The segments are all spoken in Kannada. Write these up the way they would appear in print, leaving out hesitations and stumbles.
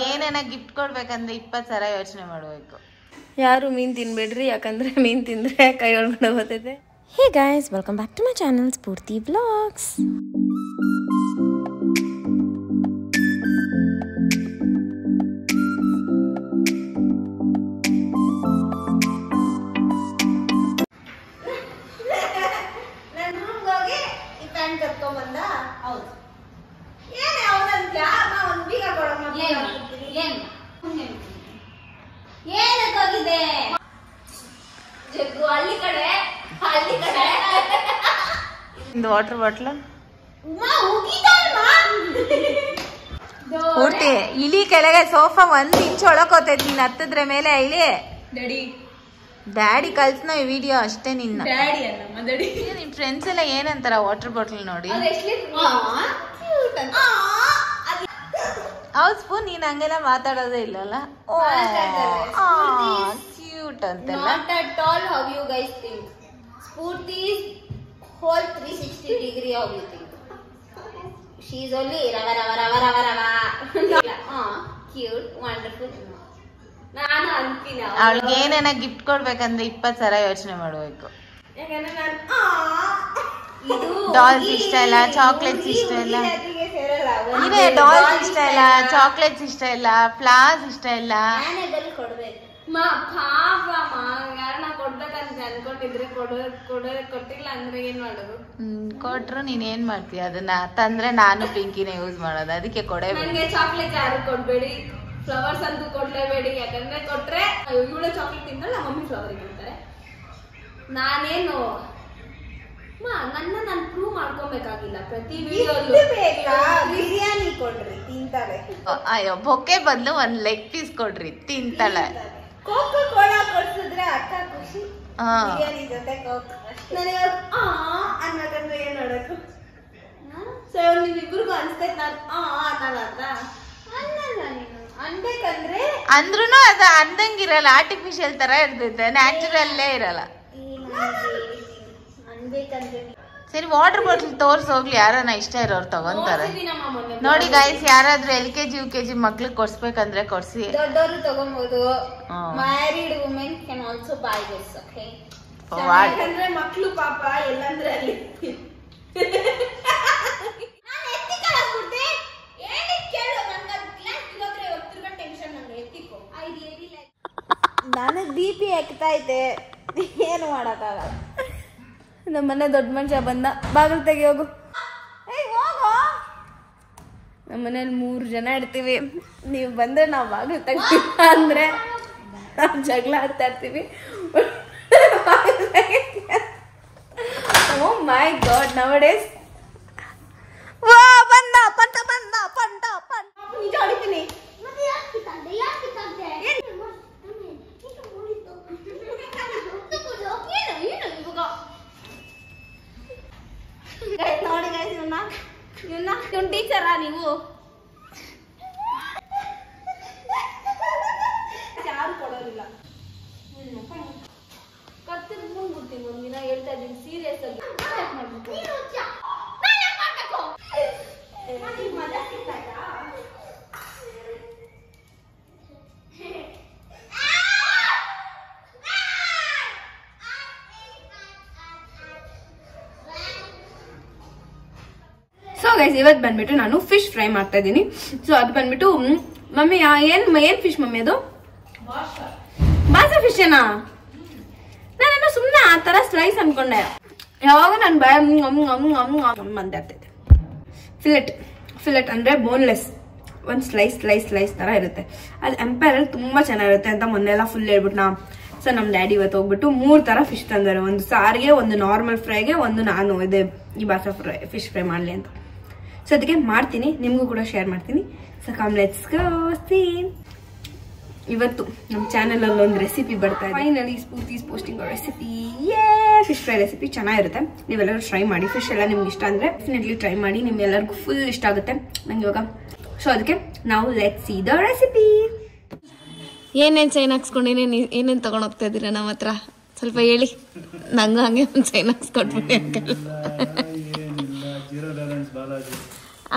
ಏನೇನ ಗಿಫ್ಟ್ ಕೊಡ್ಬೇಕಂದ್ರೆ 20,000 ಯೋಚನೆ ಮಾಡ್ಬೇಕು. ಯಾರು ಮೀನ್ ತಿನ್ಬೇಡ್ರಿ, ಯಾಕಂದ್ರೆ ಮೀನ್ ತಿಂದ್ರೆ ಕೈ ಒಳಗಡೆ ಹೋಗ್ತೈತೆ. Hey guys, welcome back to my channel Spoorthi vlogs. Water bottle ಊಟಿ ಇಲಿ ಕೆಳಗೆ ಸೋಫಾ 1 ಇಂಚ್ ಒಳಕೋತೈತಿ. ನೀನ್ ಹತ್ತದ್ರ ಮೇಲೆ ಇಲ್ಲಿ ಡ್ಯಾಡಿ ಕಳ್ಸನ ಈ ವಿಡಿಯೋ ಅಷ್ಟೇ. ನಿನ್ನ ನಿಮ್ ಫ್ರೆಂಡ್ಸ್ ಎಲ್ಲ ಏನಂತಾರ ವಾಟರ್ ಬಾಟಲ್ ನೋಡಿ? ಹೌದು ಸ್ಪೂನ್, ನೀನ್ ಹಂಗೆಲ್ಲ ಮಾತಾಡೋದೇ ಇಲ್ಲಲ್ಲ. ಕ್ಯೂಟ್ ಅಂತೆಲ್ಲ. whole 360 degree of you think. She is only rava. Cute, wonderful. ನಾನು ಅಂತೀನಿ ಅವಳಿಗೆ ಏನೇನ ಗಿಫ್ಟ್ ಕೊಡ್ಬೇಕಂದ್ರೆ 20,000 ಯೋಚನೆ ಮಾಡ್ಬೇಕು. ಡಾಲ್ಸ್ ಇಷ್ಟ ಇಲ್ಲ, ಚಾಕ್ಲೇಟ್ಸ್ ಇಷ್ಟ ಇಲ್ಲ, ಇದೇ ಡಾಲ್ಸ್ ಇಷ್ಟ ಇಲ್ಲ, ಚಾಕ್ಲೇಟ್ಸ್ ಇಷ್ಟ ಇಲ್ಲ, ಫ್ಲವರ್ಸ್ ಇಷ್ಟ ಇಲ್ಲ. ಕೊಟ್ಟಿಲ್ಲ ಅಂದ್ರೆ ಏನ್ ಮಾಡೋದು? ಕೊಟ್ರು ನೀನ್ ಏನ್ ಮಾಡ್ತೀಯ? ಅದನ್ನ ತಂದ್ರೆ ನಾನು ಪಿಂಕಿನೇ ಯೂಸ್ ಮಾಡೋದು, ಅದಕ್ಕೆ ಕೊಡೇಬೇಡಿ. ನನಗೆ ಚಾಕ್ಲೇಟ್ ಯಾರು ಕೊಡ್ಬೇಡಿ, ಫ್ಲವರ್ಸ್ ಅಂತೂ ಕೊಡ್ಲೇಬೇಡಿ. ಯಾಕಂದ್ರೆ ಕೊಟ್ರೆ ಇವಳು ಚಾಕ್ಲೇಟ್ ತಿಂದ್ರೆ ನಮ್ಮ ಮಮ್ಮಿ ಫ್ಲವರ್ ಇರ್ತಾರೆ. ನಾನೇನು ನಾನು ಪ್ರೂವ್ ಮಾಡ್ಕೊಬೇಕಾಗಿಲ್ಲ. ಪ್ರತಿ ವಿಡಿಯೋಲ್ಲೂ ಬಿರಿಯಾನಿ ಕೊಡ್ರಿ ತಿಂತಾರೆ. ಅಯ್ಯೋ, ಬೊಕ್ಕೆ ಬದಲು 1 ಲೆಗ್ ಪೀಸ್ ಕೊಡ್ರಿ ತಿಂತಾಳೆ. ಕೋಕೋ ಕೋಲಾ ಕೊಡ್ಸಿದ್ರೆ ಅಕ್ಕ ಖುಷಿ. ಬಿರಿಯಾನಿ ಜೊತೆ ಕೋಕ್ ನನಗೆ ಅನ್ನೋದನ್ನ ಏನ್ ನೋಡೋದು? ಸೊ ನಿಮ್ಮಿಬ್ರಿಗೂ ಅನ್ಸ್ತೈತೆ ನಾನು ಅನ್ನಲ್ಲ ಅನ್ನಲ್ಲ. ನೀನು ಅನ್ಬೇಕಂದ್ರೆ ಅಂದ್ರೂ ಅದು ಅಂದಂಗಿರಲ್ಲ, ಆರ್ಟಿಫಿಷಿಯಲ್ ತರ ಇರ್ತೈತೆ, ನ್ಯಾಚುರಲ್ಲೇ ಇರಲ್ಲ. ಅನ್ಬೇಕಂದ್ರೆ ಸರಿ, ವಾಟರ್ ಬಾಟಲ್ ತೋರ್ಸ್ ಹೋಗ್ಲಿ, ಯಾರನ್ನ ಇಷ್ಟ ಇರೋರು ತಗೊಂತಾರೆ. ನೋಡಿ ಗೈಸ್, ಯಾರಾದ್ರೂ LKG UKG ಮಕ್ಳಿಗೆ ಕೊಡ್ಸ್ಬೇಕಂದ್ರೆ ಕೊಡ್ಸಿ. ದೊಡ್ಡವರು ತಗೊಂಬೋದು. Married women can also buy this. Okay, ಯಾಕಂದ್ರೆ ಮಕ್ಳು ಪಾಪ ಎಲ್ಲಂದ್ರೆ ಅಲ್ಲಿ ನಾನು ಎತ್ತಿಕಲ್ಲ ಕೊಡ್ತೆ. ಏನಕ್ಕೆ ಕೇಳು? ನನಗೆ ಗ್ಲಾಸ್ ಇಲ್ಲೋದ್ರೆ ಒತ್ತಿರೋ ಟೆನ್ಷನ್ ನನಗೆ. ಎತ್ತಿಕೋ ಐದು ಏನಿಲ್ಲ. ನನಗೆ BP ಎಕ್ತಾ ಇದೆ, ಏನು ಮಾಡೋಕ್ಕಾಗಲ್ಲ. ನಮ್ಮನೆ ದೊಡ್ಡ ಮನುಷ್ಯ ಬಂದ, ಬಾಗಿಲು ತೆಗಿ ಹೋಗು. ನಮ್ಮನೇಲಿ 3 ಜನ ಇರ್ತೀವಿ. ನೀವು ಬಂದ್ರೆ ನಾವು ಬಾಗಿಲು ತೆಗಿತೀವಿ ಅಂದ್ರೆ ನಾವು ಜಗಳ ಆಡ್ತಾ ಇರ್ತೀವಿ. ಓ ಮೈ ಗಾಡ್, ನವಡೇಸ್ ಬಂದ ಪಂಟ ಬಂದ ಪಂಟ ಪಂಟ ನಿಜ ಹೊಡಿತೀನಿ. ನೋಡಿ ಗೈಸ್, ಇವನ್ನ ಟೀಚರಾ ನೀವು? ಯಾರು ಕೊಡೋದಿಲ್ಲ. ಕತ್ತಿನ ಮುಂದ್ಬಿಡ್ತೀನಿ. ಒಂದಿನ ಹೇಳ್ತಾ ಇದ್ದೀನಿ ಸೀರಿಯಸ್ ಆಗಿ. ಸೊ ಗೈಸ್, ಇವತ್ತು ಬಂದ್ಬಿಟ್ಟು ನಾನು ಫಿಶ್ ಫ್ರೈ ಮಾಡ್ತಾ ಇದ್ದೀನಿ. ಸೊ ಅದು ಬಂದ್ಬಿಟ್ಟು ಮಮ್ಮಿ ಏನ್ ಫಿಶ್ ಮಮ್ಮಿ? ಅದು ಬಾಸ ಫಿಶ್ ಏನಾ? ನಾನೇನೋ ಸುಮ್ಮನೆ ಆ ತರ ಸ್ಲೈಸ್ ಅನ್ಕೊಂಡೆ. ಯಾವಾಗ ನಾನು ಬಾಯ ಅಂತ ಇರ್ತೈತೆ. ಫಿಲೆಟ್ ಅಂದ್ರೆ ಬೋನ್ಲೆಸ್, ಒಂದು ಸ್ಲೈಸ್ ತರ ಇರುತ್ತೆ. ಅದು ಎಂಪೈರ್ ತುಂಬಾ ಚೆನ್ನಾಗಿರುತ್ತೆ ಅಂತ ಮೊನ್ನೆಲ್ಲ ಫುಲ್ ಹೇಳ್ಬಿಟ್ಟು ನಾ. ಸೊ ನಮ್ಮ ಡ್ಯಾಡಿ ಇವತ್ತು ಹೋಗ್ಬಿಟ್ಟು 3 ತರ ಫಿಶ್ ತಂದಾರೆ. ಒಂದು ಸಾರಿಗೆ, ಒಂದು ನಾರ್ಮಲ್ ಫ್ರೈಗೆ, ಒಂದು ನಾನು ಇದೆ ಈ ಬಾಸ ಫ್ರೈ ಫಿಶ್ ಫ್ರೈ ಮಾಡ್ಲಿ ಅಂತ. ಸೊ ಅದಕ್ಕೆ ಮಾಡ್ತೀನಿ, ನಿಮ್ಗೂ ಕೂಡ ಶೇರ್ ಮಾಡ್ತೀನಿ. So come let's go C. ಇವತ್ತು ನಮ್ಮ ಚಾನೆಲ್ ಅಲ್ಲಿ ಒಂದು ರೆಸಿಪಿ ಬರ್ತಾ ಇದೆ. Finally Spoorthi is posting recipe. Fish fry recipe ಚೆನ್ನಾಗಿರುತ್ತೆ. ನೀವೆಲ್ಲರೂ ಟ್ರೈ ಮಾಡಿ. ಫಿಶ್ ಎಲ್ಲ ನಿಮ್ಗೆ ಇಷ್ಟ ಅಂದ್ರೆ ಡೆಫಿನೆಟ್ಲಿ ಟ್ರೈ ಮಾಡಿ. ನಿಮ್ಗೆಲ್ಲರಿಗೂ ಫುಲ್ ಇಷ್ಟ ಆಗುತ್ತೆ ನಂಗೆ ಇವಾಗ. ಸೊ ಅದಕ್ಕೆ ನಾವು ಲೆಟ್ಸ್ ಸಿ ದ ರೆಸಿಪಿ. ಏನೇನು ಚೈನ್ ಹಾಕ್ಸ್ಕೊಂಡಿನಿ, ಏನೇನು ತಗೊಂಡು ಹೋಗ್ತಾ ಇದ್ದೀರಾ ನಮ್ಮ ಹತ್ರ? ಸ್ವಲ್ಪ ಹೇಳಿ, ನಂಗೂ ಹಂಗೆ ಒಂದು ಚೈನ್ ಹಾಕ್ಸ್ಕೊಟ್ಬಿಡಿ ಅಂಕಲ್.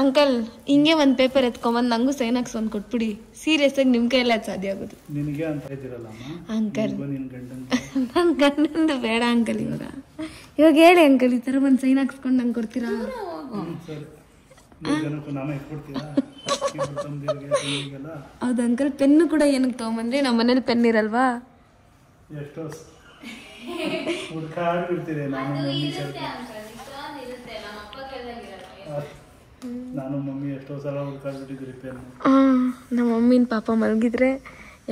ಅಂಕಲ್ ಹಿಂಗೆ ಒಂದು ಪೇಪರ್ ಎತ್ಕೊಂಬಂದು ನಂಗೂ ಸೈನ್ ಹಾಕ್ಸ್ ಒಂದು ಕೊಟ್ಬಿಡಿ. ಸೀರಿಯಸ್ ಆಗಿ ನಿಮ್ಮ ಕೈಯಲ್ಲಿ ಅದು ಸಾಧ್ಯ ಆಗೋದು. ನಿನಗೆ ಅಂತ ಇದ್ದೀರಲ್ಲ ಅಂಕಲ್ ನನ್ನ ಗಂಡಂದು ಬೇಡ ಅಂಕಲ್. ಇವಾಗ ಹೇಳಿ ಅಂಕಲ್, ಈ ಥರ ಒಂದು ಸೈನ್ ಹಾಕ್ಸ್ಕೊಂಡು ನಂಗೆ ಕೊಡ್ತೀರಾ? ಹೌದು ಅಂಕಲ್. ಪೆನ್ನು ಕೂಡ ಏನಕ್ಕೆ ತೊಗೊಂಬಂದ್ರಿ? ನಮ್ಮ ಮನೇಲಿ ಪೆನ್ ಇರಲ್ವಾ? ನಾನು ಮಮ್ಮಿ ಎಷ್ಟೋ ಸಲ ಹುಡ್ಕಾಡ್ಬಿಟ್ಟಿದ್ರಿ ಪೆನ್. ನಮ್ಮ ಮಮ್ಮಿನ ಪಾಪ ಮಲಗಿದ್ರೆ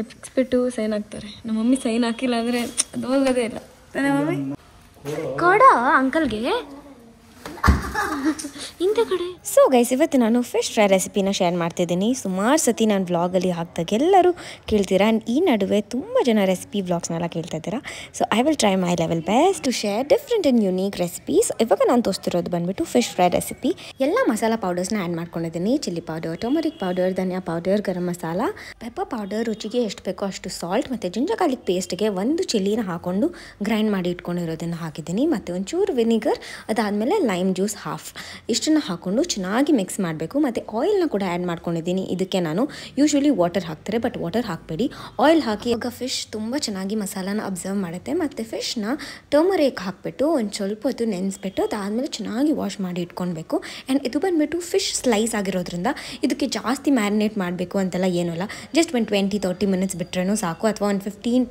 ಎಪ್ಪಿಸ್ಬಿಟ್ಟು ಸೈನ್ ಹಾಕ್ತಾರೆ. ನಮ್ಮ ಮಮ್ಮಿ ಸೈನ್ ಹಾಕಿಲ್ಲ ಅಂದರೆ ಅದು ಹೋಗೋದೇ ಇಲ್ಲ. ಮಮ್ಮಿ ಕೊಡೋ ಅಂಕಲ್ಗೆ ಇಂಥ ಕಡೆ. ಸೊ ಗೈಸ್, ಇವತ್ತು ನಾನು ಫಿಶ್ ಫ್ರೈ ರೆಸಿಪಿನ ಶೇರ್ ಮಾಡ್ತಿದ್ದೀನಿ. ಸುಮಾರು ಸತಿ ನಾನು ವ್ಲಾಗಲ್ಲಿ ಹಾಕಿದಾಗ ಎಲ್ಲರೂ ಕೇಳ್ತೀರಾ, ಆ್ಯಂಡ್ ಈ ನಡುವೆ ತುಂಬ ಜನ ರೆಸಿಪಿ ವ್ಲಾಗ್ಸ್ನೆಲ್ಲ ಕೇಳ್ತಾ ಇದ್ದೀರಾ. So I will try my level best to share different and unique recipes. ಇವಾಗ ನಾನು ತೋರಿಸ್ತಿರೋದು ಬಂದುಬಿಟ್ಟು ಫಿಶ್ ಫ್ರೈ ರೆಸಿಪಿ. ಎಲ್ಲ ಮಸಾಲ ಪೌಡರ್ಸ್ನ ಆ್ಯಡ್ ಮಾಡ್ಕೊಂಡಿದ್ದೀನಿ. Chilli powder, turmeric powder, dhaniya powder, garam masala, pepper powder, ರುಚಿಗೆ ಎಷ್ಟು ಬೇಕೋ ಅಷ್ಟು ಸಾಲ್ಟ್, ಮತ್ತು ಜಿಂಜರ್ ಗಾರ್ಲಿಕ್ ಪೇಸ್ಟ್ಗೆ ಒಂದು ಚಿಲ್ಲಿನ ಹಾಕ್ಕೊಂಡು ಗ್ರೈಂಡ್ ಮಾಡಿ ಇಟ್ಕೊಂಡಿರೋದನ್ನು ಹಾಕಿದ್ದೀನಿ. ಮತ್ತು ಒಂಚೂರು ವಿನಿಗರ್, ಅದಾದಮೇಲೆ ಲೈಮ್ ಜ್ಯೂಸ್ ಹಾಫ್, ಇಷ್ಟನ್ನು ಹಾಕ್ಕೊಂಡು ಚೆನ್ನಾಗಿ ಮಿಕ್ಸ್ ಮಾಡಬೇಕು. ಮತ್ತು ಆಯಿಲ್ನ ಕೂಡ ಆ್ಯಡ್ ಮಾಡ್ಕೊಂಡಿದ್ದೀನಿ. ಇದಕ್ಕೆ ನಾನು ಯೂಶ್ವಲಿ ವಾಟರ್ ಹಾಕ್ತಾರೆ, ಬಟ್ ವಾಟರ್ ಹಾಕಬೇಡಿ, ಆಯಿಲ್ ಹಾಕಿ. ಇವಾಗ ಫಿಶ್ ತುಂಬ ಚೆನ್ನಾಗಿ ಮಸಾಲಾನ ಅಬ್ಸರ್ವ್ ಮಾಡುತ್ತೆ. ಮತ್ತು ಫಿಶ್ನ ಟರ್ಮರಿಕ್ ಹಾಕಿಬಿಟ್ಟು ಒಂದು ಸ್ವಲ್ಪ ಹೊತ್ತು ನೆನೆಸ್ಬಿಟ್ಟು ಅದಾದಮೇಲೆ ಚೆನ್ನಾಗಿ ವಾಶ್ ಮಾಡಿ ಇಟ್ಕೊಳ್ಬೇಕು. ಆ್ಯಂಡ್ ಇದು ಬಂದುಬಿಟ್ಟು ಫಿಶ್ ಸ್ಲೈಸ್ ಆಗಿರೋದ್ರಿಂದ ಇದಕ್ಕೆ ಜಾಸ್ತಿ ಮ್ಯಾರಿನೇಟ್ ಮಾಡಬೇಕು ಅಂತೆಲ್ಲ ಏನೂ ಇಲ್ಲ. ಜಸ್ಟ್ ಒಂದು 20-30 ಮಿನಿಟ್ಸ್ ಬಿಟ್ರೇನೂ ಸಾಕು, ಅಥವಾ ಒಂದು 15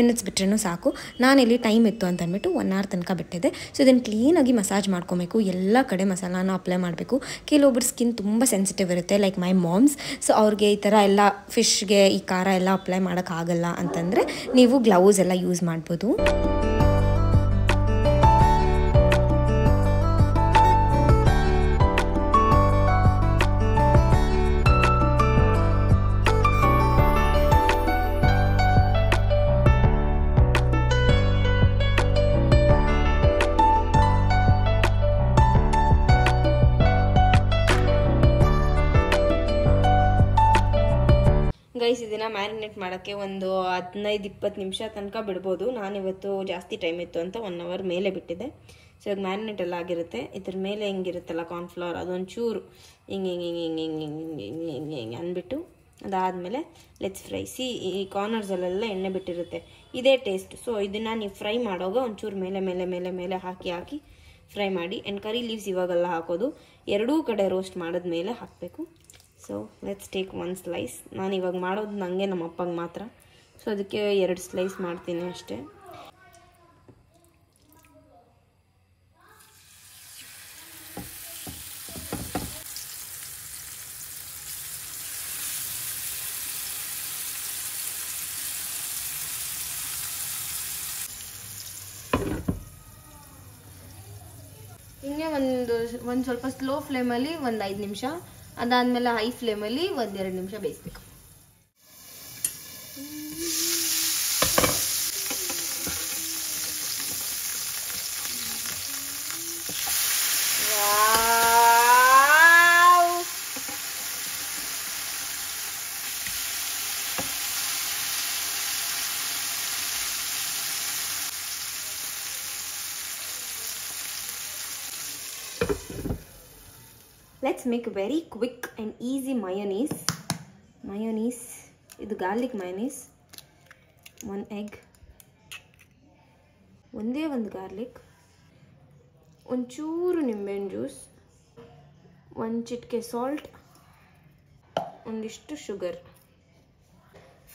ಮಿನಿಟ್ಸ್ ಬಿಟ್ರೇನೂ ಸಾಕು. ನಾನಿಲ್ಲಿ ಟೈಮ್ ಇತ್ತು ಅಂತ ಅಂದ್ಬಿಟ್ಟು 1 hour ತನಕ ಬಿಟ್ಟಿದ್ದೆ. ಸೊ ಇದನ್ನು ಕ್ಲೀನಾಗಿ ಮಸಾಜ್ ಮಾಡ್ಕೊಬೇಕು. ಎಲ್ಲ ಕಡೆ ಮಸಾಲಾನ ಅಪ್ಲೈ ಮಾಡಬೇಕು. ಕೆಲವೊಬ್ಬರು ಸ್ಕಿನ್ ತುಂಬ ಸೆನ್ಸಿಟಿವ್ ಇರುತ್ತೆ, ಲೈಕ್ ಮೈ ಮಾಮ್ಸ್. ಸೊ ಅವ್ರಿಗೆ ಈ ಥರ ಎಲ್ಲ ಫಿಶ್ಗೆ ಈ ಖಾರ ಎಲ್ಲ ಅಪ್ಲೈ ಮಾಡೋಕ್ಕಾಗಲ್ಲ ಅಂತಂದರೆ ನೀವು ಗ್ಲೌಸ್ ಎಲ್ಲ ಯೂಸ್ ಮಾಡ್ಬೋದು. ಗೈಸ್, ಇದನ್ನು ಮ್ಯಾರಿನೇಟ್ ಮಾಡೋಕ್ಕೆ ಒಂದು 15-20 ನಿಮಿಷ ತನಕ ಬಿಡ್ಬೋದು. ನಾನಿವತ್ತು ಜಾಸ್ತಿ ಟೈಮ್ ಇತ್ತು ಅಂತ 1 hour ಮೇಲೆ ಬಿಟ್ಟಿದ್ದೆ. ಸೊ ಇವಾಗ ಮ್ಯಾರಿನೇಟ್ ಎಲ್ಲ ಆಗಿರುತ್ತೆ. ಇದ್ರ ಮೇಲೆ ಹೆಂಗಿರುತ್ತಲ್ಲ ಕಾರ್ನ್ಫ್ಲವರ್, ಅದೊಂಚೂರು ಹಿಂಗೆ ಹಿಂಗೆ ಹಿಂಗೆ ಹಿಂಗೆ ಹಿಂಗೆ ಹಿಂಗೆ ಹಿಂಗೆ ಹಿಂಗೆ ಅಂದ್ಬಿಟ್ಟು ಅದಾದಮೇಲೆ ಲೆಟ್ಸ್ ಫ್ರೈ. ಈ ಕಾರ್ನರ್ಸಲ್ಲೆಲ್ಲ ಎಣ್ಣೆ ಬಿಟ್ಟಿರುತ್ತೆ, ಇದೇ ಟೇಸ್ಟ್. ಸೊ ಇದನ್ನು ನೀವು ಫ್ರೈ ಮಾಡೋವಾಗ ಒಂಚೂರು ಮೇಲೆ ಮೇಲೆ ಮೇಲೆ ಮೇಲೆ ಹಾಕಿ ಫ್ರೈ ಮಾಡಿ. ಆ್ಯಂಡ್ ಕರಿ ಲೀವ್ಸ್ ಇವಾಗೆಲ್ಲ ಹಾಕೋದು, ಎರಡೂ ಕಡೆ ರೋಸ್ಟ್ ಮಾಡಿದ್ಮೇಲೆ ಹಾಕಬೇಕು. So let's take 1 slice. ನಾನು ಇವಾಗ ಮಾಡೋದು ನನಗೆ ನಮ್ಮ ಅಪ್ಪಗೆ ಮಾತ್ರ, ಸೊ ಅದಕ್ಕೆ 2 ಸ್ಲೈಸ್ ಮಾಡ್ತೀನಿ ಅಷ್ಟೇ. ಹಿಂಗೆ ಒಂದು ಸ್ವಲ್ಪ ಸ್ಲೋ ಫ್ಲೇಮಲ್ಲಿ ಒಂದು 5 ನಿಮಿಷ, ಅದಾದಮೇಲೆ ಹೈ ಫ್ಲೇಮಲ್ಲಿ 1-2 ನಿಮಿಷ ಬೇಯಿಸ್ಬೇಕು. Let's make a very quick and easy mayonnaise. ಇದು garlic mayonnaise. 1 egg, ಒಂದೇ ಒಂದು garlic, ಒಂಚೂರು ನಿಂಬೆಹಣ್ಣು ಜ್ಯೂಸ್, 1 ಚಿಟಿಕೆ ಸಾಲ್ಟ್, ಒಂದಿಷ್ಟು sugar.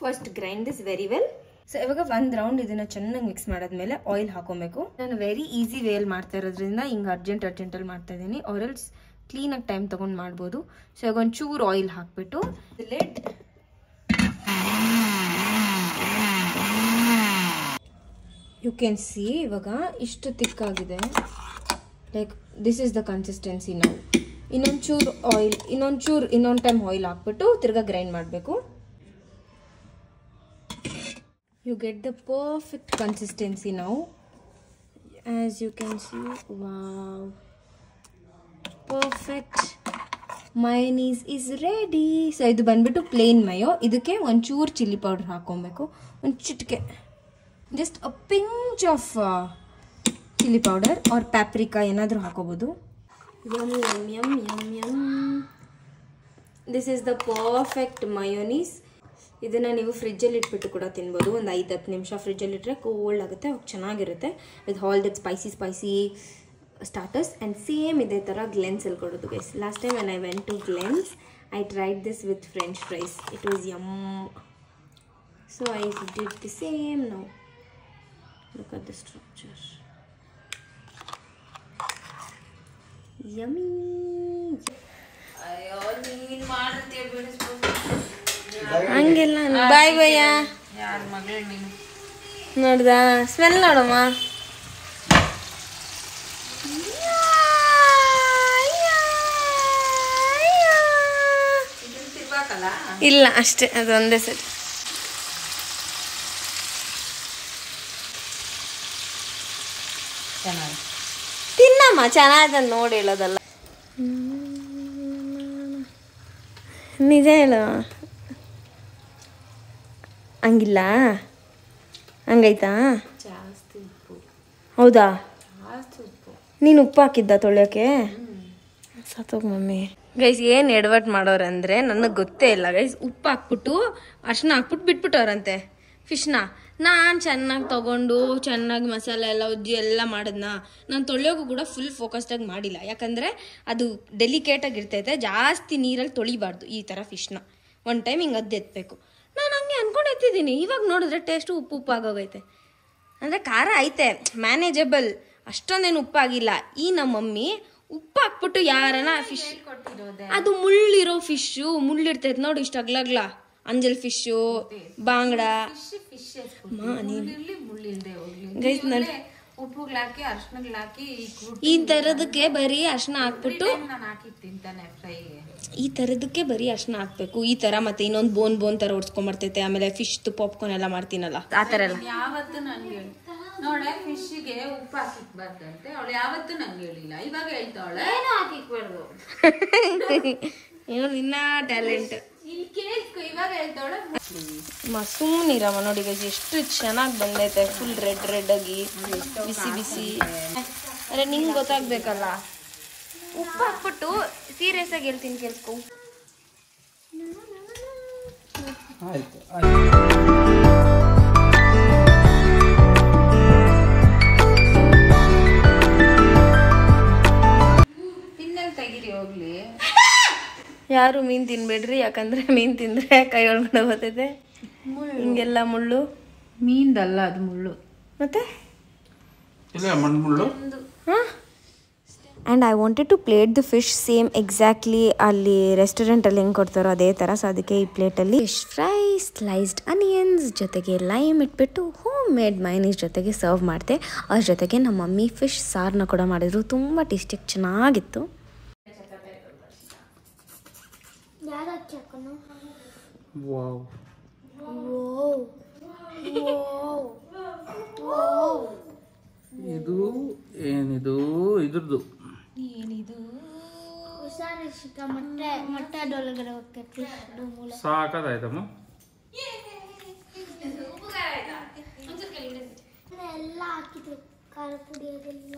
First grind this very well. So ಇವಾಗ 1 ರೌಂಡ್ ಇದನ್ನು ಚೆನ್ನಾಗಿ ಮಿಕ್ಸ್ ಮಾಡಾದ್ಮೇಲೆ ಆಯಿಲ್ ಹಾಕೊಬೇಕು. ನಾನು ವೆರಿ ಈಸಿ ವೇಯಲ್ಲಿ ಮಾಡ್ತಾ ಇರೋದ್ರಿಂದ ಹಿಂಗೆ ಅರ್ಜೆಂಟಲ್ಲಿ ಮಾಡ್ತಾ ಇದ್ದೀನಿ, ಆರೆಲ್ಸ್ ಕ್ಲೀನಾಗಿ ಟೈಮ್ ತೊಗೊಂಡು ಮಾಡ್ಬೋದು. ಸೊ ಇವಾಗ ಒಂಚೂರು ಆಯಿಲ್ ಹಾಕ್ಬಿಟ್ಟು ಲಿಡ್, ಯು ಕ್ಯಾನ್ ಸಿ ಇವಾಗ ಇಷ್ಟು ತಿಕ್ಕಾಗಿದೆ. Like this is the consistency. ನಾವು ಇನ್ನೊಂಚೂರು ಆಯಿಲ್, ಇನ್ನೊಂದು ಟೈಮ್ ಆಯಿಲ್ ಹಾಕ್ಬಿಟ್ಟು ತಿರ್ಗಾ ಗ್ರೈಂಡ್ ಮಾಡಬೇಕು. You get the perfect consistency ನಾವು. As you can see, wow, perfect mayonnaise is ready. So ಇದು ಬಂದ್ಬಿಟ್ಟು ಪ್ಲೇನ್ ಮಯೋ. ಇದಕ್ಕೆ ಒಂಚೂರು ಚಿಲ್ಲಿ ಪೌಡರ್ ಹಾಕೊಬೇಕು, ಒಂದು ಚಿಟಿಕೆ, just a pinch of chilli powder or paprika ಏನಾದರೂ ಹಾಕೋಬೋದು. Yum yum yum yum yum. This is the perfect mayonnaise. ಇದನ್ನು ನೀವು ಫ್ರಿಜ್ಜಲ್ಲಿ ಇಟ್ಬಿಟ್ಟು ಕೂಡ ತಿನ್ಬೋದು. ಒಂದು 5-10 ನಿಮಿಷ ಫ್ರಿಜ್ಜಲ್ಲಿ ಇಟ್ಟರೆ ಕೋಲ್ಡ್ ಆಗುತ್ತೆ, ಚೆನ್ನಾಗಿರುತ್ತೆ with all that spicy starters. And same ಇದೇ ಥರ ಗ್ಲೆನ್ಸಲ್ಲಿ ಕೊಡೋದು guys. Last time when I went to Glens I tried this with French fries. It was yum. So I did the same now. Look at the structure. Yummy. ಅಯ್ಯೋ ನೀನ್ ಮಾಡ್ತೀಯ ಬಿಡಿಸ್ಬೋದು. ಹಂಗೆಲ್ಲ ಬಾಯ್ ಭಯ್ಯ. ಯಾರ ಮಗಳು ನೀನು ನೋಡ್ದ ಸ್ಮೆಲ್ ನೋಡಮ್ಮ. ಇಲ್ಲ ಅಷ್ಟೇ, ಅದು ಒಂದೇ ಸರಿ. ತಿನ್ನಮ್ಮ, ಚೆನ್ನಾಗಿ ನೋಡಿ ಹೇಳೋದಲ್ಲ. ನಿಜ ಹೇಳು. ಹಂಗಿಲ್ಲ, ಹಂಗೈತಾ? ಹೌದಾ? ನೀನು ಉಪ್ಪು ಹಾಕಿದ್ದ ತೊಳೆಯೋಕೆ? ಸತ್ತೋಗ್ ಮಮ್ಮಿ. ಗೈಸ್ ಏನು ಎಡವಟ್ ಮಾಡೋರಂದ್ರೆ ನನಗೆ ಗೊತ್ತೇ ಇಲ್ಲ ಗೈಸ್. ಉಪ್ಪು ಹಾಕ್ಬಿಟ್ಟು ಅರ್ಶಿನ ಹಾಕ್ಬಿಟ್ಟು ಬಿಟ್ಬಿಟ್ಟವ್ರಂತೆ ಫಿಶ್ನ. ನಾನು ಚೆನ್ನಾಗಿ ತೊಗೊಂಡು ಚೆನ್ನಾಗಿ ಮಸಾಲೆ ಎಲ್ಲ ಉಜ್ಜಿ ಎಲ್ಲ ಮಾಡಿದ್ನ. ನಾನು ತೊಳೆಯೋಕ್ಕೂ ಕೂಡ ಫುಲ್ ಫೋಕಸ್ಡಾಗಿ ಮಾಡಿಲ್ಲ, ಯಾಕಂದರೆ ಅದು ಡೆಲಿಕೇಟಾಗಿ ಇರ್ತೈತೆ. ಜಾಸ್ತಿ ನೀರಲ್ಲಿ ತೊಳಿಬಾರ್ದು ಈ ಥರ ಫಿಶ್ನ. ಒನ್ ಟೈಮ್ ಹಿಂಗೆ ಅದು ಎತ್ತಬೇಕು. ನಾನು ಹಂಗೆ ಅಂದ್ಕೊಂಡು ಎತ್ತಿದ್ದೀನಿ. ಇವಾಗ ನೋಡಿದ್ರೆ ಟೇಸ್ಟು ಉಪ್ಪು ಆಗೋಗೈತೆ. ಅಂದರೆ ಖಾರ ಐತೆ, ಮ್ಯಾನೇಜಬಲ್, ಅಷ್ಟೊಂದೇನು ಉಪ್ಪಾಗಿಲ್ಲ. ಈ ನಮ್ಮ ಮಮ್ಮಿ ಉಪ್ಪು ಹಾಕ್ಬಿಟ್ಟು ಯಾರನ ಫಿಶ್, ಅದು ಮುಳ್ಳಿರೋ ಫಿಶ್ಶು, ಮುಳ್ಳಿರ್ತೈತೆ ನೋಡಿ ಇಷ್ಟು ಅಗ್ಲಗ್ಲ. ಅಂಜಲ್ ಫಿಶ್ಶು, ಬಾಂಗ್ಡ, ಉಪ್ಪುಗಳಾಕಿ ಅರ್ಶಿನಗಳಾಕಿ ಈ ಥರದಕ್ಕೆ ಬರೀ ಅರ್ಶಿನ ಹಾಕ್ಬಿಟ್ಟು, ಈ ಥರದಕ್ಕೆ ಬರೀ ಅರ್ಶಿನ ಹಾಕ್ಬೇಕು. ಈ ಥರ ಮತ್ತೆ ಇನ್ನೊಂದು ಬೋನ್ ಥರ ಹೊಡ್ಸ್ಕೊಂಬರ್ತೈತೆ. ಆಮೇಲೆ ಫಿಶ್ ಪಾಪ್ಕಾರ್ನ್ ಎಲ್ಲ ಮಾಡ್ತೀನಲ್ಲ, ಆ ಥರ ಎಲ್ಲ. ಯಾವತ್ತು ನನ್ಗೆ ನೋಡೆ ಫಿಶ್ಗೆ ಉಪ್ಪು ಹಾಕಿಕ್ಬಾರ್ದಂತೆ ಅವಳು ಯಾವತ್ತು ನಂಗೆ ಹೇಳಿಲ್ಲ. ಇವಾಗ ಹೇಳ್ತಾವಳೆ ಏನು ಹಾಕಿಕ್ಬಾರ್ದು. ಏನೋ ಇನ್ನ ಟ್ಯಾಲೆಂಟ್ ಇಲ್ಲಿ ಕೇಳ್ಕೊ. ಇವಾಗ ಹೇಳ್ತಾವಳೆ ಸುಮ್ಮನಿರಮ್ಮ. ನೋಡಿ ಗೈಸ್ ಎಷ್ಟು ಚೆನ್ನಾಗಿ ಬಂದೈತೆ, ಫುಲ್ ರೆಡ್ ಆಗಿ ಬಿಸಿ ಬಿಸಿ. ಅರೆ ನಿಂಗೆ ಗೊತ್ತಾಗ್ಬೇಕಲ್ಲ. ಉಪ್ಪು ಹಾಕ್ಬಿಟ್ಟು ಸೀರಿಯಸ್ ಆಗಿ ಹೇಳ್ತೀನಿ, ಕೇಳ್ಕೊ. ತೆಗಿರಿ ಹೋಗ್ಲಿ. ಯಾರು ಮೀನು ತಿನ್ಬೇಡ್ರಿ, ಯಾಕಂದ್ರೆ ಮೀನು ತಿಂದ್ರೆ ಕೈ ಒಳಗಡೆ ಹೋಗ್ತೈತೆ. ಹಿಂಗೆಲ್ಲ ಮುಳ್ಳು. ಮೀನ್ದಲ್ಲ ಅದು ಮುಳ್ಳು. ಮತ್ತೆ ಮಣ್ಣು. And I wanted to plate the fish same exactly ಅಲ್ಲಿ ರೆಸ್ಟೋರೆಂಟಲ್ಲಿ ಹೆಂಗೆ ಕೊಡ್ತಾರೋ ಅದೇ ಥರ. ಸೊ ಅದಕ್ಕೆ ಈ ಪ್ಲೇಟಲ್ಲಿ ಫಿಶ್ ಫ್ರೈ, ಸ್ಲೈಸ್ಡ್ ಅನಿಯನ್ಸ್ ಜೊತೆಗೆ ಲೈಮ್ ಇಟ್ಬಿಟ್ಟು ಹೋಮ್ ಮೇಡ್ ಮೈನೀಸ್ ಜೊತೆಗೆ ಸರ್ವ್ ಮಾಡಿದೆ. ಅದ್ರ ಜೊತೆಗೆ ನಮ್ಮ ಮಮ್ಮಿ ಫಿಶ್ ಸಾರನ್ನ ಕೂಡ ಮಾಡಿದ್ರು. ತುಂಬ ಟೇಸ್ಟಿಯಾಗಿ ಚೆನ್ನಾಗಿತ್ತು. ವಾವ್. ಇದು ಏನಿದು? ಇದ್ರದ್ದು ಸಾಕಾಯ್ತಮ್ಮ. ಎಲ್ಲ ಹಾಕಿದ್ರು, ಖಾರ ಪುಡಿ ಅದೆಲ್ಲ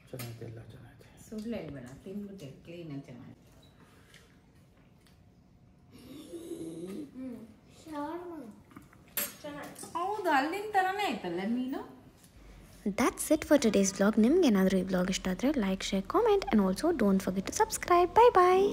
ಚೆನ್ನಾಗಿದೆ, ಎಲ್ಲ ಚೆನ್ನಾಗಿದೆ. ಸುಳ್ಳು ಹೇಳ್ಬೇಡ, ತಿನ್ಬಿಟ್ಟೆ ಕ್ಲೀನಾಗಿ ಚೆನ್ನಾಗಿದೆ. ಹೌದು, ಅಲ್ಲಿನ ಥರನೇ ಆಯ್ತಲ್ಲ ಮೀನು. That's it for today's vlog. ನಿಮ್ಗೆ ಏನಾದರೂ ಈ ವ್ಲಾಗ್ ಇಷ್ಟ ಆದರೆ like, share, comment, and also don't forget to subscribe. Bye bye.